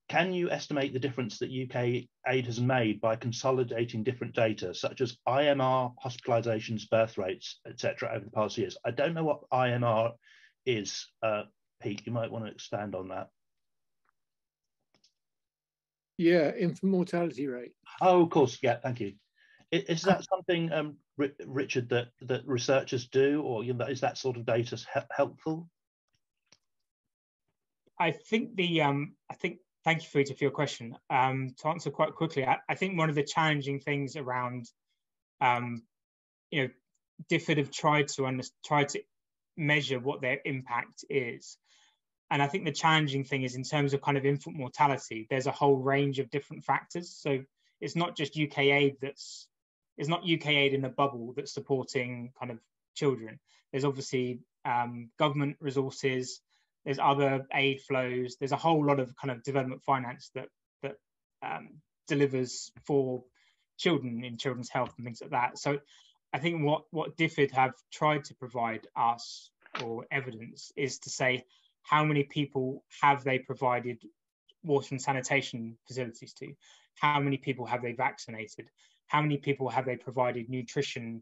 can you estimate the difference that UK aid has made by consolidating different data, such as IMR, hospitalizations, birth rates, etc., over the past years? I don't know what IMR is, Pete. You might want to expand on that.
Yeah, infant mortality rate.
Oh, of course. Yeah, thank you. Is that something, Richard, that researchers do, or is that sort of data helpful?
I think thank you, Fruta, for your question. To answer quite quickly, I think one of the challenging things around, DFID have tried to measure what their impact is. And I think the challenging thing is, in terms of kind of infant mortality, there's a whole range of different factors. So it's not just UK aid it's not UK aid in a bubble that's supporting kind of children. There's obviously government resources, there's other aid flows, there's a whole lot of kind of development finance that delivers for children in children's health and things like that. So I think what DFID have tried to provide us, or evidence, is to say, how many people have they provided water and sanitation facilities to? How many people have they vaccinated? How many people have they provided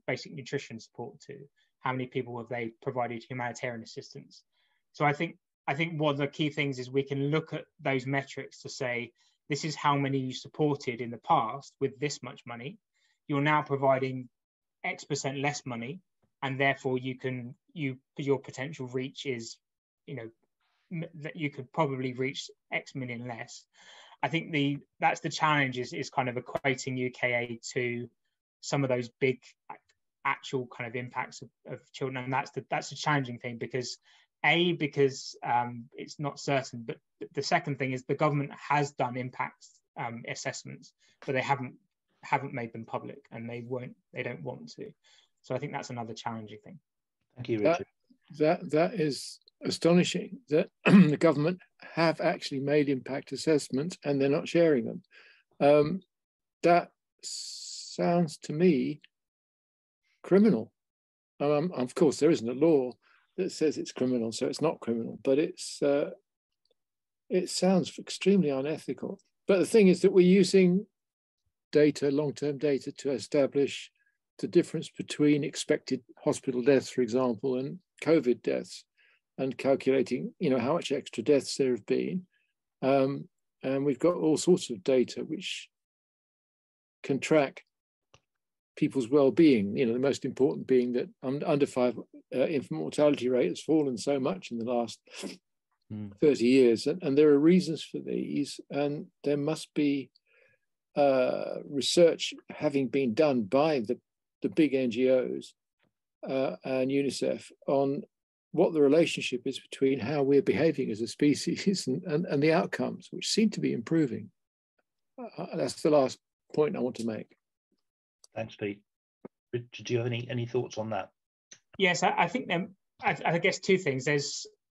basic nutrition support to? How many people have they provided humanitarian assistance? So I think one of the key things is we can look at those metrics to say, this is how many you supported in the past with this much money. You're now providing X% less money, and therefore your potential reach is, that you could probably reach X million less. I think that's the challenge, is kind of equating UK aid to some of those big actual kind of impacts of children, and that's a challenging thing, because it's not certain. But the second thing is, the government has done impact assessments, but they haven't made them public, and they don't want to. So I think that's another challenging thing.
Thank you, Richard.
That is astonishing, that the government have actually made impact assessments and they're not sharing them. That sounds to me criminal. Of course, there isn't a law that says it's criminal, so it's not criminal, but it sounds extremely unethical. But the thing is that we're using data, long-term data, to establish the difference between expected hospital deaths, for example, and COVID deaths, and calculating, how much extra deaths there have been. And we've got all sorts of data which can track people's well-being, the most important being that under 5 infant mortality rate has fallen so much in the last 30 years. And there are reasons for these, and there must be research having been done by the big NGOs and UNICEF on what the relationship is between how we're behaving as a species and the outcomes, which seem to be improving. That's the last point I want to make.
Thanks, Pete. Richard, do you have any thoughts on that?
Yes, I think I guess two things.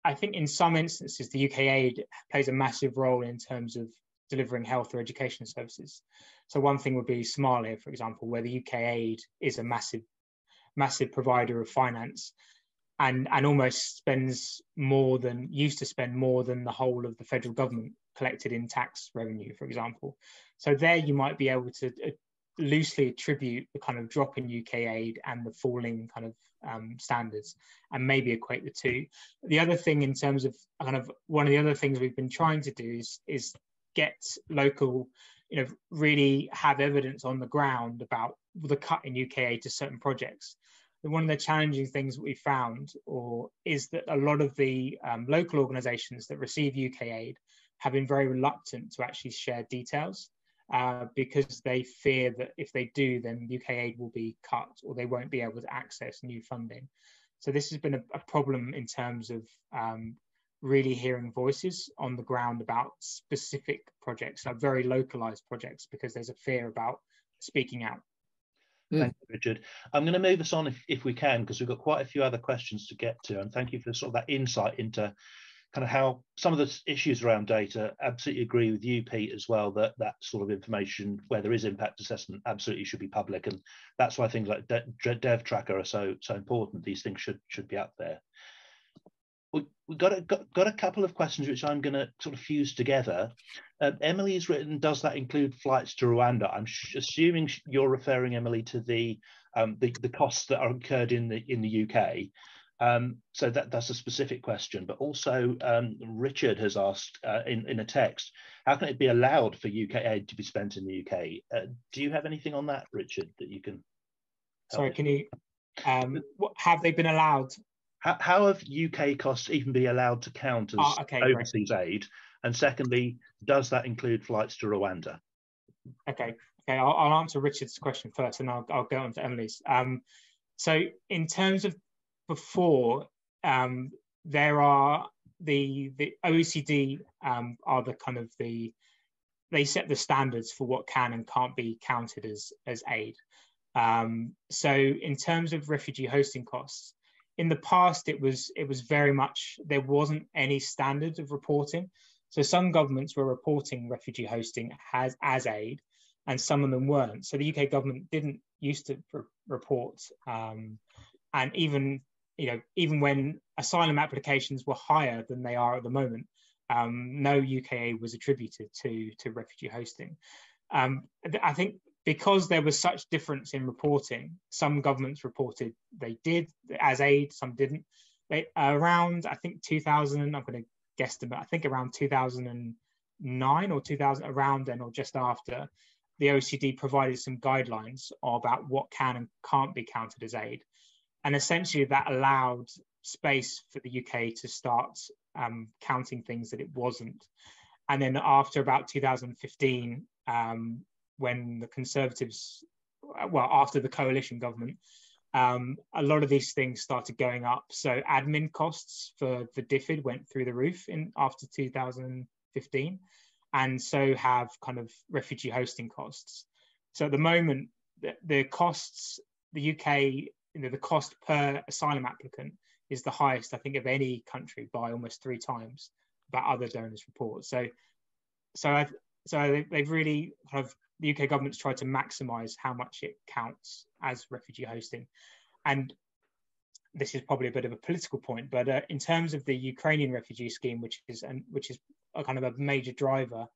I think in some instances, the UK aid plays a massive role in terms of delivering health or education services. So one thing would be Somalia, for example, where the UK aid is a massive provider of finance, and almost used to spend more than the whole of the federal government collected in tax revenue, for example. So there you might be able to loosely attribute the kind of drop in UK aid and the falling kind of standards, and maybe equate the two. The other thing, in terms of kind of one of the other things we've been trying to do is get local, really have evidence on the ground about the cut in UK aid to certain projects. And one of the challenging things that we found is that a lot of the local organisations that receive UK aid have been very reluctant to actually share details, because they fear that if they do, then UK aid will be cut, or they won't be able to access new funding. So this has been a problem in terms of really hearing voices on the ground about specific projects, like very localized projects, because there's a fear about speaking out.
Thank you, Richard. I'm going to move us on if we can, because we've got quite a few other questions to get to. And thank you for sort of that insight into kind of how some of the issues around data. Absolutely agree with you, Pete, as well, that that sort of information, where there is impact assessment, absolutely should be public. And that's why things like Dev Tracker are so important. These things should be up there. We've got a couple of questions which I'm going to sort of fuse together. Emily's written, does that include flights to Rwanda? I'm assuming you're referring, Emily, to the costs that are incurred in the UK. So that's a specific question. But also, Richard has asked in a text, how can it be allowed for UK aid to be spent in the UK? Do you have anything on that, Richard, that you can?
Sorry, can you? What have they been allowed?
How have UK costs even be allowed to count as overseas aid? And secondly, does that include flights to Rwanda?
Okay, I'll answer Richard's question first, and I'll go on to Emily's. So in terms of before, there are the OECD are the kind of they set the standards for what can and can't be counted as aid. So in terms of refugee hosting costs, in the past, it was very much, there wasn't any standard of reporting. So some governments were reporting refugee hosting as aid, and some of them weren't. So the UK government didn't used to report, and even when asylum applications were higher than they are at the moment, no UK aid was attributed to refugee hosting. I think because there was such difference in reporting, some governments reported they did as aid, some didn't. Around, I think 2000, I'm going to guesstimate, I think around 2009 or 2000, around then or just after, the OECD provided some guidelines about what can and can't be counted as aid. And essentially that allowed space for the UK to start counting things that it wasn't. And then after about 2015, when the Conservatives, well, after the coalition government, a lot of these things started going up. So admin costs for DFID went through the roof after 2015, and so have kind of refugee hosting costs. So at the moment, the costs, the UK, the cost per asylum applicant is the highest, I think, of any country by almost 3 times that other donors report. So they've really kind of, the UK government's tried to maximise how much it counts as refugee hosting. And this is probably a bit of a political point, but in terms of the Ukrainian refugee scheme, which is a kind of a major driver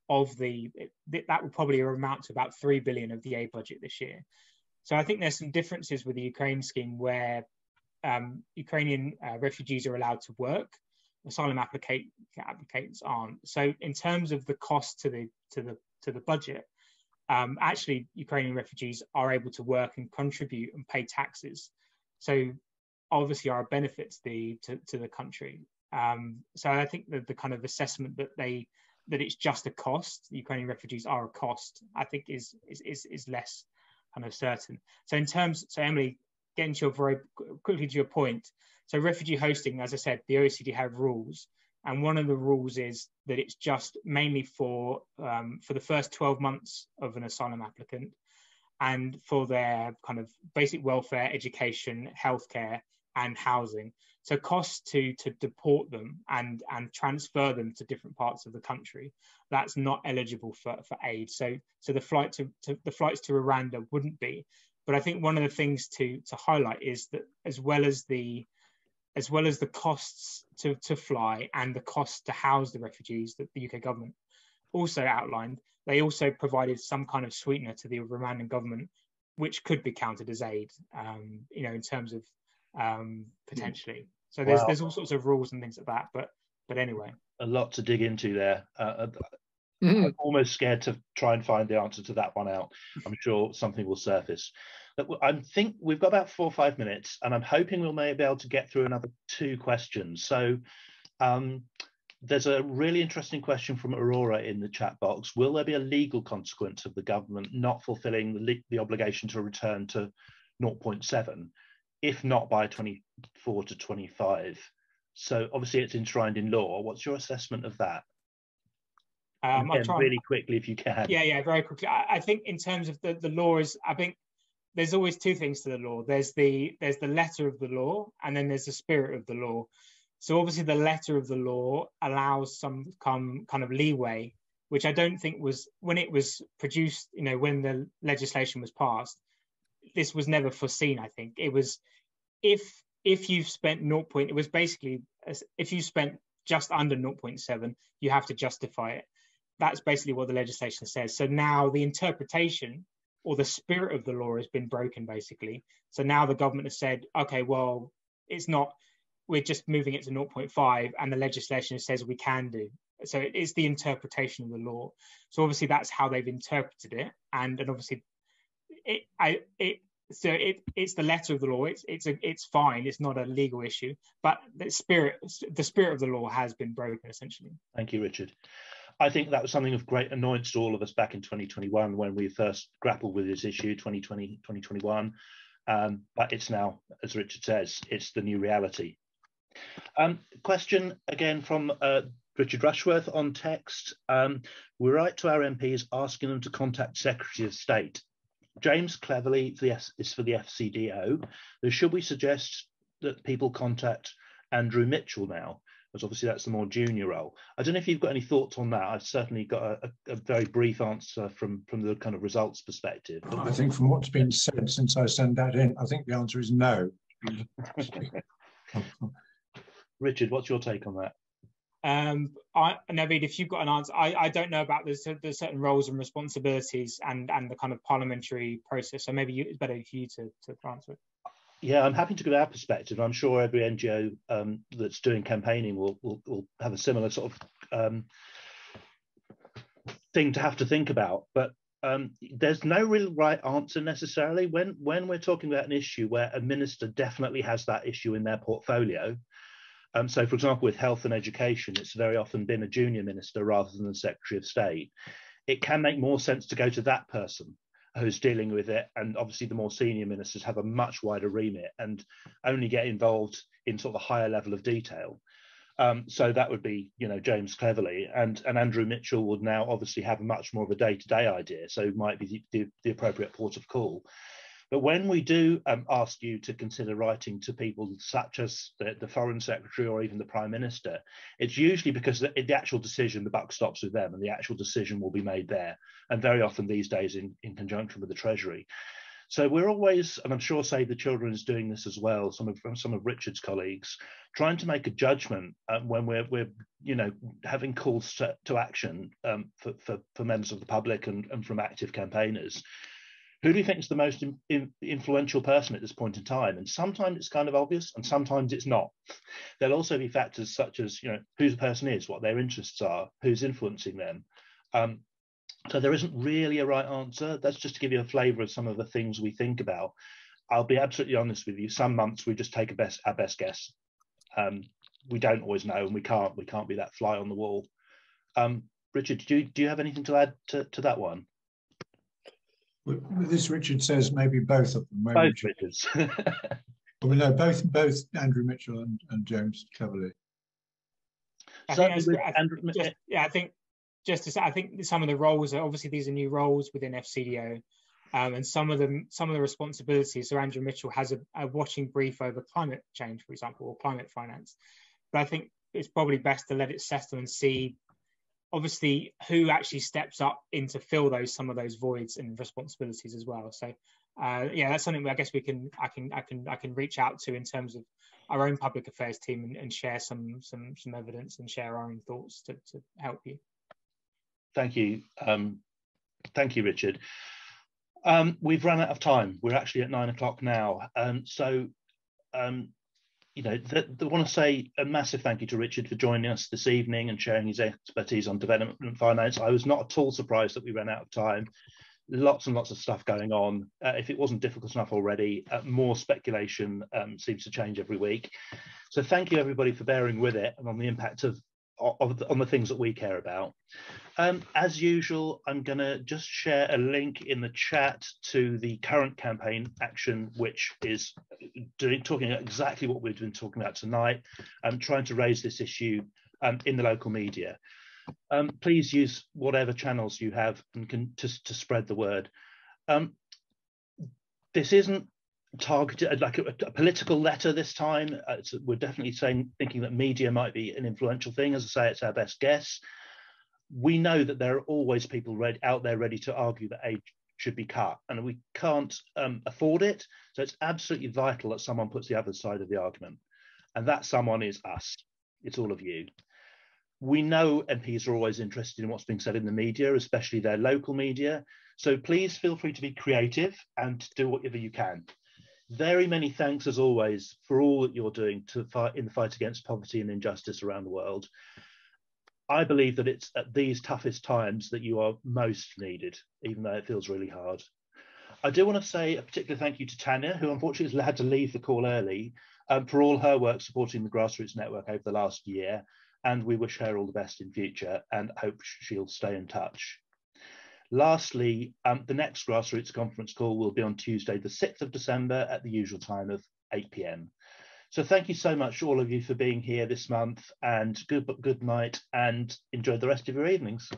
of that will probably amount to about 3 billion of the aid budget this year. So I think there's some differences with the Ukraine scheme where Ukrainian refugees are allowed to work, asylum applicants aren't. So in terms of the cost to the budget, actually Ukrainian refugees are able to work and contribute and pay taxes, so obviously are a benefit to the country. So I think that the kind of assessment that it's just a cost, the Ukrainian refugees are a cost, I think is less kind of certain. So Emily, getting to very quickly to your point, so refugee hosting, as I said, the OECD have rules. And one of the rules is that it's just mainly for the first 12 months of an asylum applicant, and for their kind of basic welfare, education, healthcare, and housing. So costs to deport them and transfer them to different parts of the country, that's not eligible for aid. So the flights to Rwanda wouldn't be. But I think one of the things to highlight is that as well as the costs to fly and the cost to house the refugees that the UK government also outlined, they also provided some kind of sweetener to the Rwandan government, which could be counted as aid, in terms of potentially. So there's all sorts of rules and things like that. But anyway, a
lot to dig into there. I'm almost scared to try and find the answer to that one out. I'm sure something will surface. But I think we've got about 4 or 5 minutes, and I'm hoping we'll maybe be able to get through another 2 questions. So there's a really interesting question from Aurora in the chat box. Will there be a legal consequence of the government not fulfilling the obligation to return to 0.7, if not by 24 to 25? So obviously it's enshrined in law. What's your assessment of that? Again, really quickly if you can.
Yeah, very quickly. I think in terms of the law is, I think there's always two things to the law. There's the letter of the law, and then there's the spirit of the law. So obviously the letter of the law allows some kind of leeway, which I don't think was, when it was produced, you know, when the legislation was passed, this was never foreseen. I think it was, if you've spent it was basically, if you spent just under 0.7, you have to justify it. That's basically what the legislation says. So now the interpretation or the spirit of the law has been broken, basically. So now the government has said, okay, well, it's not, we're just moving it to 0.5, and the legislation says we can do. So it is the interpretation of the law. So obviously that's how they've interpreted it, and obviously it's the letter of the law. It's fine. It's not a legal issue, but the spirit of the law has been broken, essentially.
Thank you, Richard. I think that was something of great annoyance to all of us back in 2021 when we first grappled with this issue, 2020, 2021. But it's now, as Richard says, it's the new reality. Question again from Richard Rushworth on text. We write to our MPs asking them to contact Secretary of State. James Cleverly is for the FCDO. So should we suggest that people contact Andrew Mitchell now? Because obviously that's the more junior role. I don't know if you've got any thoughts on that. I've certainly got a very brief answer from the kind of results perspective.
I think from what's been said since I sent that in, I think the answer is no.
Richard, what's your take on that?
Naveed, if you've got an answer, I don't know about the certain roles and responsibilities and the kind of parliamentary process. So maybe it's better for you to answer it.
Yeah, I'm happy to give our perspective. I'm sure every NGO that's doing campaigning will have a similar sort of thing to have to think about. But there's no real right answer necessarily. When we're talking about an issue where a minister definitely has that issue in their portfolio, so, for example, with health and education, it's very often been a junior minister rather than the Secretary of State. It can make more sense to go to that person who's dealing with it. And obviously, the more senior ministers have a much wider remit and only get involved in sort of a higher level of detail. So that would be, you know, James Cleverly, and Andrew Mitchell would now obviously have much more of a day-to-day idea. So might be the appropriate port of call. But when we do ask you to consider writing to people such as the Foreign Secretary or even the Prime Minister, it's usually because the actual decision, the buck stops with them and the actual decision will be made there. And very often these days in conjunction with the Treasury. So we're always, and I'm sure Save the Children is doing this as well, some of Richard's colleagues, trying to make a judgment when we're you know, having calls to action for members of the public and from active campaigners. Who do you think is the most influential person at this point in time? And sometimes it's kind of obvious and sometimes it's not. There'll also be factors such as, you know, who the person is, what their interests are, who's influencing them. So there isn't really a right answer. That's just to give you a flavour of some of the things we think about. I'll be absolutely honest with you. Some months we just take our best guess. We don't always know, and we can't be that fly on the wall. Richard, do you have anything to add to that one?
With this, Richard says maybe both of them.
Both Richards.
Well, we know both Andrew Mitchell and James Cleverly.
I think just to say, I think some of the roles are obviously, these are new roles within FCDO, and some of the responsibilities. So Andrew Mitchell has a watching brief over climate change, for example, or climate finance. But I think it's probably best to let it settle and see, obviously, who actually steps up in to fill some of those voids and responsibilities as well. So yeah, that's something I guess I can reach out to in terms of our own public affairs team and share some evidence and share our own thoughts to help you.
Thank you. Thank you, Richard. We've run out of time. We're actually at 9 o'clock now. So you know, I want to say a massive thank you to Richard for joining us this evening and sharing his expertise on development finance. I was not at all surprised that we ran out of time. Lots and lots of stuff going on. If it wasn't difficult enough already, more speculation seems to change every week. So thank you everybody for bearing with it and on the impact on the things that we care about. As usual, I'm going to just share a link in the chat to the current campaign action, which is talking about exactly what we've been talking about tonight, trying to raise this issue in the local media. Please use whatever channels you have and to spread the word. This isn't targeted like a political letter this time. We're definitely thinking that media might be an influential thing. As I say, it's our best guess. We know that there are always people out there ready to argue that aid should be cut, and we can't afford it. So it's absolutely vital that someone puts the other side of the argument, and that someone is us. It's all of you. We know MPs are always interested in what's being said in the media, especially their local media. So please feel free to be creative and do whatever you can. Very many thanks, as always, for all that you're doing to fight in the fight against poverty and injustice around the world. I believe that it's at these toughest times that you are most needed, even though it feels really hard. I do want to say a particular thank you to Tanya, who unfortunately has had to leave the call early, for all her work supporting the Grassroots Network over the last year. And we wish her all the best in future and hope she'll stay in touch. Lastly, the next Grassroots conference call will be on Tuesday, the 6th of December at the usual time of 8 p.m. So thank you so much, all of you, for being here this month, and good night, and enjoy the rest of your evenings.